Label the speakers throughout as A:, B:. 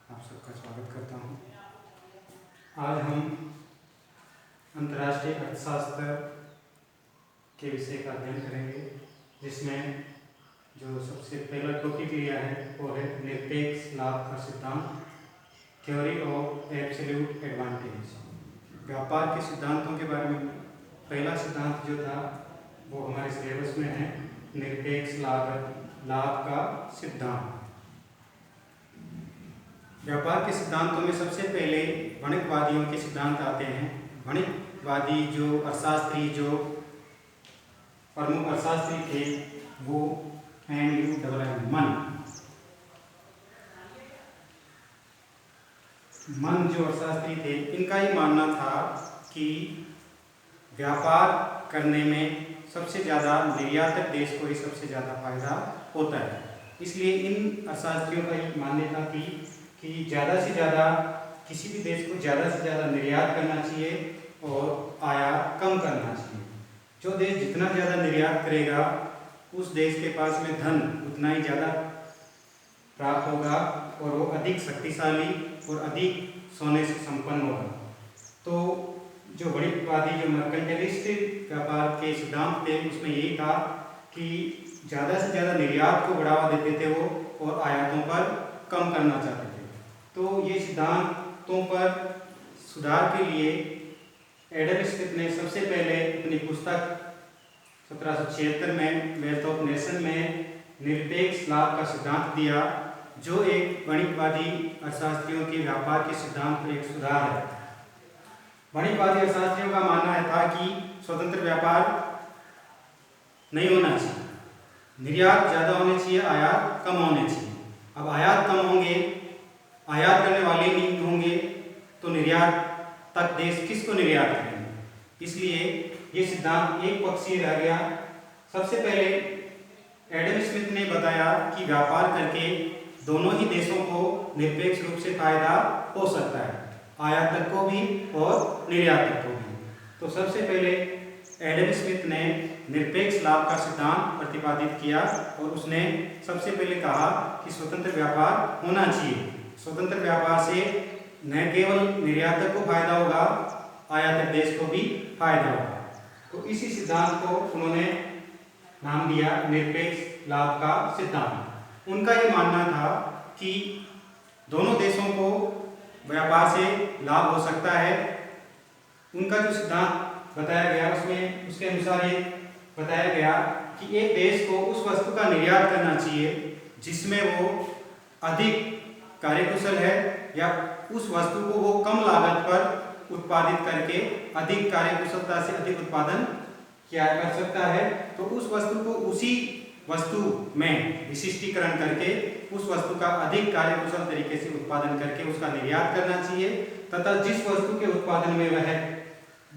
A: आप सबका स्वागत करता हूँ। आज हम अंतर्राष्ट्रीय अर्थशास्त्र के विषय का अध्ययन करेंगे, जिसमें जो सबसे पहला टॉपिक लिया है वो है निरपेक्ष लाभ का सिद्धांत, थ्योरी ऑफ एब्सोल्यूट एडवांटेज। व्यापार के सिद्धांतों के बारे में पहला सिद्धांत जो था वो हमारे सिलेबस में है, निरपेक्ष लाभ का सिद्धांत। व्यापार के सिद्धांतों में सबसे पहले वाणिज्यवादियों के सिद्धांत आते हैं। वाणिज्यवादी जो अर्थशास्त्री, जो प्रमुख अर्थशास्त्री थे वो मन जो अर्थशास्त्री थे, इनका ये मानना था कि व्यापार करने में सबसे ज़्यादा निर्यातक देश को ही सबसे ज़्यादा फायदा होता है। इसलिए इन अर्थशास्त्रियों का ये मान्यता थी कि ज़्यादा से ज़्यादा किसी भी देश को ज़्यादा से ज़्यादा निर्यात करना चाहिए और आयात कम करना चाहिए। जो देश जितना ज़्यादा निर्यात करेगा उस देश के पास में धन उतना ही ज़्यादा प्राप्त होगा और वो अधिक शक्तिशाली और अधिक सोने से संपन्न होगा। तो जो वाणिज्यवादी जो मर्केंटाइलिस्ट व्यापार के सिद्धांत थे उसमें यही था कि ज़्यादा से ज़्यादा निर्यात को बढ़ावा देते थे वो और आयातों पर कम करना चाहते थे। तो ये सिद्धांतों पर सुधार के लिए एडम स्मिथ ने सबसे पहले अपनी पुस्तक 1776 में वेल्थ ऑफ नेशन में निरपेक्ष लाभ का सिद्धांत दिया, जो एक वाणिज्यवादी अर्थशास्त्रियों के व्यापार के सिद्धांत पर एक सुधार है। वाणिज्यवादी अर्थशास्त्रियों का मानना था कि स्वतंत्र व्यापार नहीं होना चाहिए, निर्यात ज़्यादा होने चाहिए, आयात कम होने चाहिए। अब आयात कम होंगे, आयात करने वाले नहीं होंगे तो निर्यात तक देश किसको निर्यात करेंगे। इसलिए ये सिद्धांत एक पक्षीय रह गया। सबसे पहले एडम स्मिथ ने बताया कि व्यापार करके दोनों ही देशों को निरपेक्ष रूप से फायदा हो सकता है, आयातक को भी और निर्यातक को भी। तो सबसे पहले एडम स्मिथ ने निरपेक्ष लाभ का सिद्धांत प्रतिपादित किया और उसने सबसे पहले कहा कि स्वतंत्र व्यापार होना चाहिए। स्वतंत्र व्यापार से न केवल निर्यातक को फायदा होगा, आयातक देश को भी फायदा होगा। तो इसी सिद्धांत को उन्होंने नाम दिया निरपेक्ष लाभ का सिद्धांत। उनका ये मानना था कि दोनों देशों को व्यापार से लाभ हो सकता है। उनका जो सिद्धांत बताया गया उसमें उसके अनुसार ये बताया गया कि एक देश को उस वस्तु का निर्यात करना चाहिए जिसमें वो अधिक कार्यकुशल है या उस वस्तु को वो कम लागत पर उत्पादित करके अधिक कार्यकुशलता से अधिक उत्पादन किया कर सकता है। तो उस वस्तु को उसी वस्तु में विशिष्टीकरण करके उस वस्तु का अधिक कार्यकुशल तरीके से उत्पादन करके उसका निर्यात करना चाहिए, तथा जिस वस्तु के उत्पादन में वह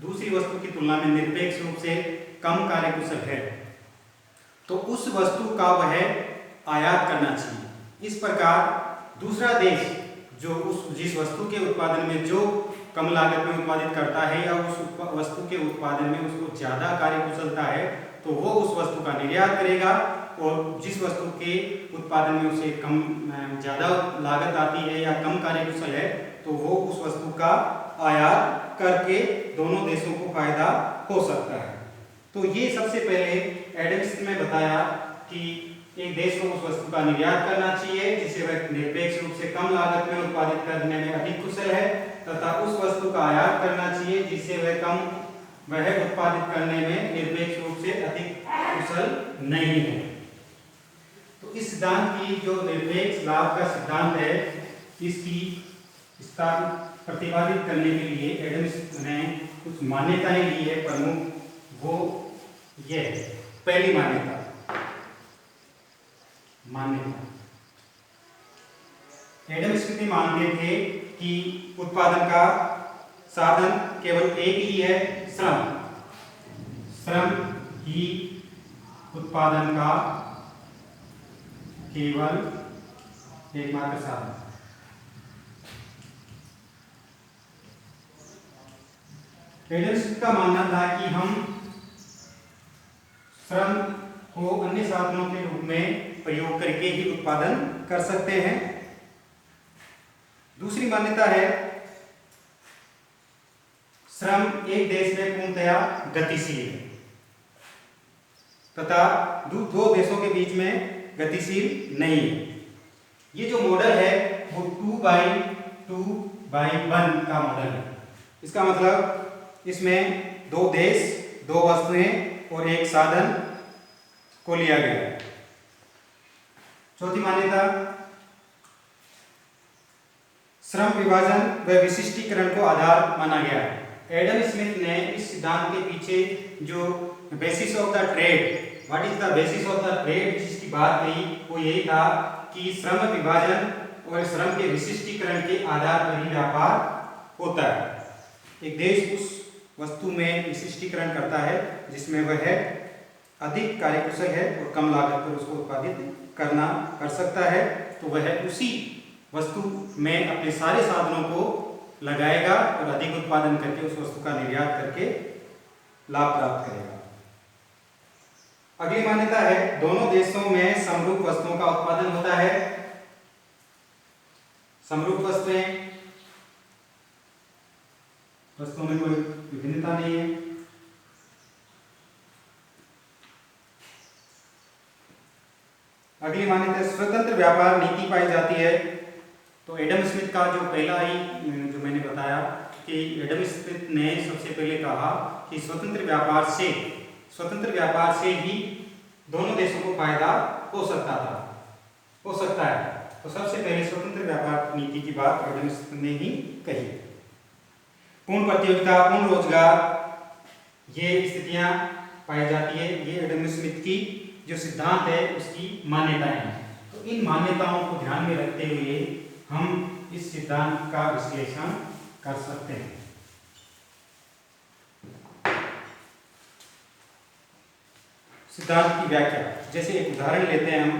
A: दूसरी वस्तु की तुलना में निरपेक्ष रूप से कम कार्यकुशल है तो उस वस्तु का वह आयात करना चाहिए। इस प्रकार दूसरा देश जो जिस वस्तु के उत्पादन में जो कम लागत में उत्पादित करता है या उस वस्तु के उत्पादन में उसको ज़्यादा कार्यकुशलता है तो वो उस वस्तु का निर्यात करेगा, और जिस वस्तु के उत्पादन में उसे कम ज़्यादा लागत आती है या कम कार्यकुशल है तो वो उस वस्तु का आयात करके दोनों देशों को फायदा हो सकता है। तो ये सबसे पहले एडम स्मिथ ने बताया कि एक देश को उस वस्तु का निर्यात करना चाहिए जिसे वह निरपेक्ष रूप से कम लागत में उत्पादित करने में अधिक कुशल है, तथा उस वस्तु का आयात करना चाहिए जिसे वह उत्पादित करने में निरपेक्ष रूप से अधिक कुशल नहीं है। तो इस सिद्धांत की जो निरपेक्ष लाभ का सिद्धांत है इसका प्रतिपादित करने के लिए एडम स्मिथ ने कुछ मान्यताएं ली है प्रमुख। वो ये पहली मान्यता एडम स्मिथ मानते थे कि उत्पादन का साधन केवल एक ही है, श्रम ही उत्पादन का केवल एकमात्र साधन। एडम स्मिथ का मानना था कि हम श्रम को अन्य साधनों के रूप में प्रयोग करके ही उत्पादन कर सकते हैं। दूसरी मान्यता है श्रम एक देश में पूर्णतया गतिशील है तथा दो देशों के बीच में गतिशील नहीं है। ये जो मॉडल है वो 2x2x1 का मॉडल है। इसका मतलब इसमें दो देश, दो वस्तुएं और एक साधन को लिया गया है। चौथी मान्यता, श्रम विभाजन व विशिष्टीकरण को आधार माना गया है। एडम स्मिथ ने इस सिद्धांत के पीछे जो basis of the trade, what is the basis of the trade जिसकी बात कही वो यही था कि श्रम विभाजन और श्रम के विशिष्टीकरण के आधार पर ही व्यापार होता है। एक देश उस वस्तु में विशिष्टीकरण करता है जिसमें वह अधिक कार्यकुशल है और कम लागत पर उसको उत्पादित कर सकता है, तो वह उसी वस्तु में अपने सारे साधनों को लगाएगा और अधिक उत्पादन करके उस वस्तु का निर्यात करके लाभ प्राप्त करेगा। अगली मान्यता है दोनों देशों में समरूप वस्तुओं का उत्पादन होता है। समरूप वस्तुओं में कोई विभिन्नता नहीं है। अगली मान्यता स्वतंत्र व्यापार नीति पाई जाती है। तो एडम स्मिथ का जो पहला ही जो मैंने बताया कि एडम स्मिथ ने सबसे पहले कहा कि स्वतंत्र व्यापार से ही दोनों देशों को फायदा हो सकता है। तो सबसे पहले स्वतंत्र व्यापार नीति की बात एडम स्मिथ ने ही कही। पूर्ण प्रतियोगिता, पूर्ण रोजगार, ये स्थितियां पाई जाती है। ये एडम स्मिथ की जो सिद्धांत है उसकी मान्यताएं हैं। तो इन मान्यताओं को ध्यान में रखते हुए हम इस सिद्धांत का विश्लेषण कर सकते हैं। सिद्धांत की व्याख्या, जैसे एक उदाहरण लेते हैं हम।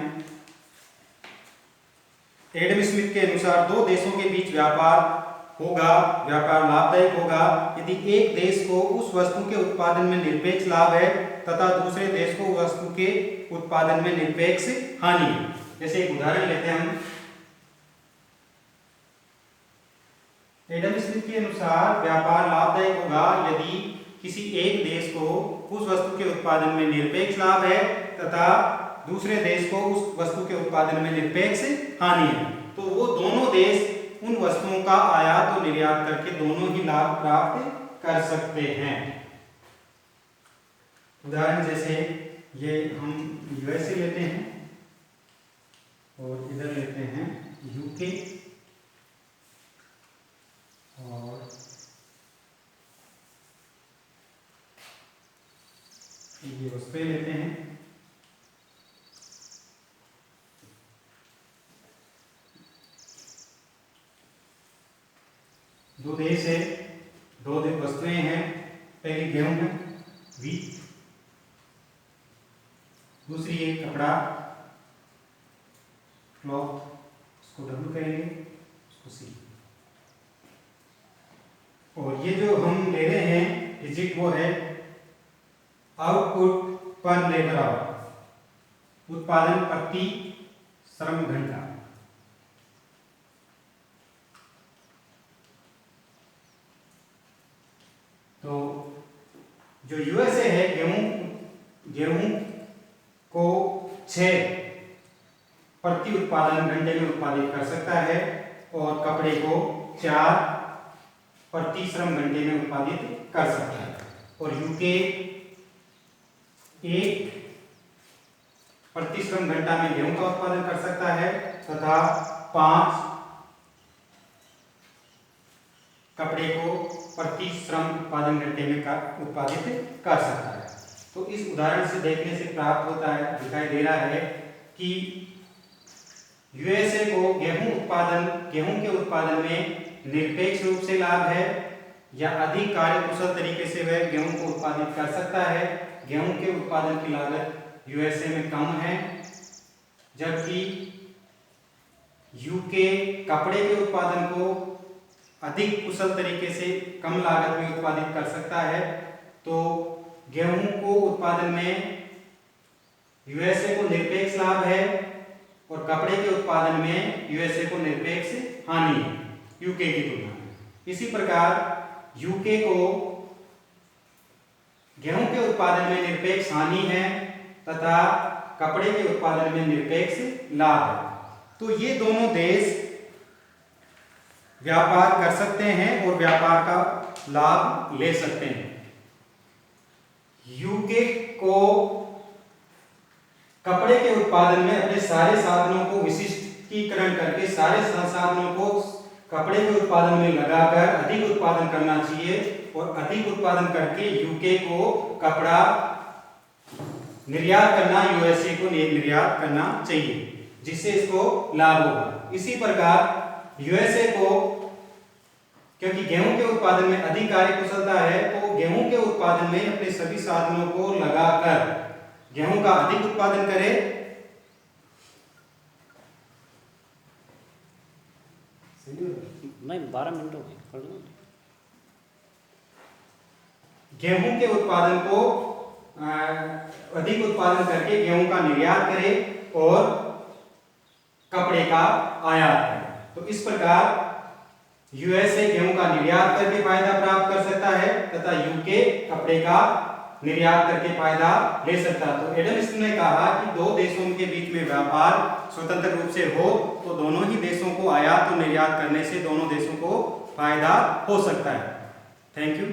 A: एडम स्मिथ के अनुसार दो देशों के बीच व्यापार लाभदायक होगा यदि एक देश को उस वस्तु के उत्पादन में निरपेक्ष लाभ है तथा दूसरे देश को वस्तु के उत्पादन में निरपेक्ष हानि है। जैसे एक उदाहरण लेते हैं हम। एडम स्मिथ के अनुसार व्यापार लाभदायक होगा यदि किसी एक देश को उस वस्तु के उत्पादन में निरपेक्ष लाभ है तथा दूसरे देश को उस वस्तु के उत्पादन में निरपेक्ष हानि है। तो वो दोनों देश उन वस्तुओं का आयात और निर्यात करके दोनों ही लाभ प्राप्त कर सकते हैं। उदाहरण जैसे ये हम यूएसए लेते हैं और इधर लेते हैं यूके और ये वस्तुएं लेते हैं। दो देश है, दो वस्तुएं हैं। पहली गेहूं है, व्हीट, दूसरी है कपड़ा, क्लॉथ, उसको डब्ल्यू कहेंगे, उसको सी। और ये जो हम ले रहे हैं डिजिट वो है आउटपुट पर लेबर आवर, उत्पादन प्रति श्रम घंटा। तो जो यूएसए है गेहूं को 6 प्रति उत्पादन घंटे में उत्पादित कर सकता है और कपड़े को 4 प्रति श्रम घंटे में उत्पादित कर सकता है। और यूके 1 प्रति श्रम घंटा में गेहूं का उत्पादन कर सकता है तथा 5 कपड़े को प्रति श्रम उत्पादन घंटे में उत्पादित कर सकता है। तो इस उदाहरण से देखने से प्राप्त होता है, दिखाई दे रहा है कि यूएसए को गेहूं के उत्पादन में निरपेक्ष रूप से लाभ है या अधिक कार्यकुशल तरीके से वह गेहूं को उत्पादित कर सकता है। गेहूं के उत्पादन की लागत यूएसए में कम है, जबकि यूके कपड़े के उत्पादन को अधिक कुशल तरीके से कम लागत में उत्पादित कर सकता है। तो गेहूं को उत्पादन में यूएसए को निरपेक्ष लाभ है और कपड़े के उत्पादन में यूएसए को निरपेक्ष हानि है। यूके की तुलना में। इसी प्रकार यूके को गेहूं के उत्पादन में निरपेक्ष हानि है तथा कपड़े के उत्पादन में निरपेक्ष लाभ है। तो ये दोनों देश व्यापार कर सकते हैं और व्यापार का लाभ ले सकते हैं। यूके को कपड़े के उत्पादन में अपने सारे साधनों को विशिष्टीकरण करके सारे संसाधनों को कपड़े के उत्पादन में लगाकर अधिक उत्पादन करना चाहिए और अधिक उत्पादन करके यूके को कपड़ा निर्यात करना, यूएसए को निर्यात करना चाहिए, जिससे इसको लाभ होगा। इसी प्रकार यूएसए को, क्योंकि गेहूं के उत्पादन में अधिक कार्य कुशलता है, तो गेहूं के उत्पादन में अपने सभी साधनों को लगाकर गेहूं का अधिक उत्पादन करे।
B: मैं 12 मिनट हो गए कर दूं।
A: गेहूं के उत्पादन को अधिक उत्पादन करके गेहूं का निर्यात करे और कपड़े का आयात करे। तो इस प्रकार यूएसए गेहूं का निर्यात करके फायदा प्राप्त कर सकता है तथा यूके कपड़े का निर्यात करके फायदा ले सकता है। तो एडम स्मिथ ने कहा कि दो देशों के बीच में व्यापार स्वतंत्र रूप से हो तो दोनों ही देशों को आयात और निर्यात करने से दोनों देशों को फायदा हो सकता है। Thank you.